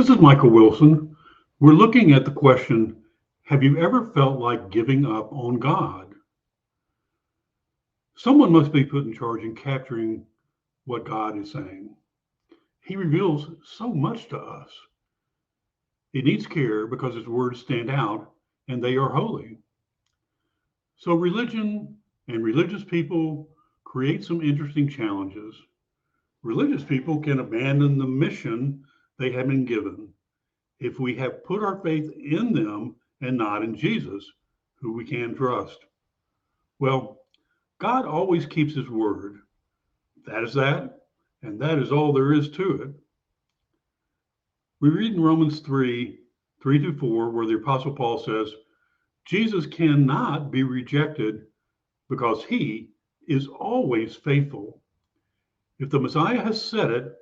This is Michael Wilson. We're looking at the question, have you ever felt like giving up on God? Someone must be put in charge in capturing what God is saying. He reveals so much to us. It needs care because his words stand out and they are holy. So religion and religious people create some interesting challenges. Religious people can abandon the mission they have been given if we have put our faith in them and not in Jesus, who we can trust. Well, God always keeps his word. That is that, and that is all there is to it. We read in Romans 3:3-4, where the Apostle Paul says, Jesus cannot be rejected because he is always faithful. If the Messiah has said it,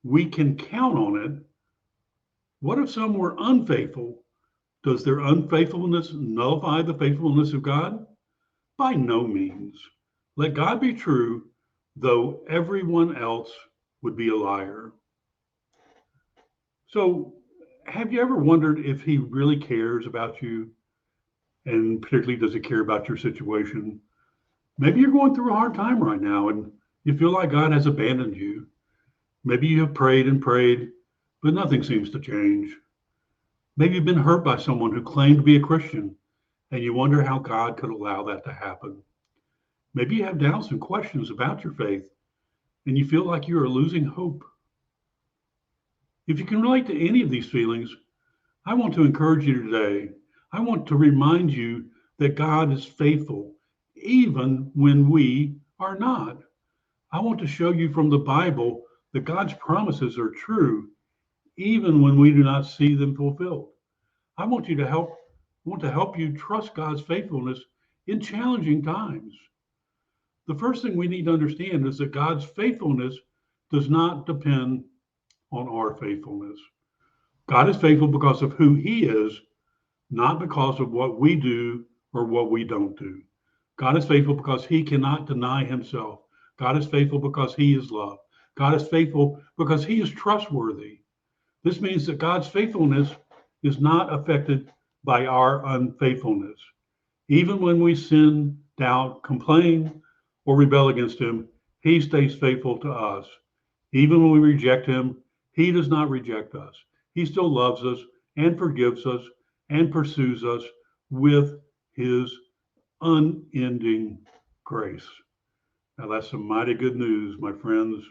we can count on it. What if some were unfaithful? Does their unfaithfulness nullify the faithfulness of God? By no means. Let God be true, though everyone else would be a liar. So, have you ever wondered if he really cares about you? And particularly, does he care about your situation? Maybe you're going through a hard time right now and you feel like God has abandoned you. Maybe you have prayed and prayed, but nothing seems to change. Maybe you've been hurt by someone who claimed to be a Christian and you wonder how God could allow that to happen. Maybe you have doubts and questions about your faith and you feel like you are losing hope. If you can relate to any of these feelings, I want to encourage you today. I want to remind you that God is faithful, even when we are not. I want to show you from the Bible that God's promises are true, even when we do not see them fulfilled. I want to help you trust God's faithfulness in challenging times. The first thing we need to understand is that God's faithfulness does not depend on our faithfulness. God is faithful because of who he is, not because of what we do or what we don't do. God is faithful because he cannot deny himself. God is faithful because he is love. God is faithful because he is trustworthy. This means that God's faithfulness is not affected by our unfaithfulness. Even when we sin, doubt, complain, or rebel against him, he stays faithful to us. Even when we reject him, he does not reject us. He still loves us and forgives us and pursues us with his unending grace. Now, that's some mighty good news, my friends.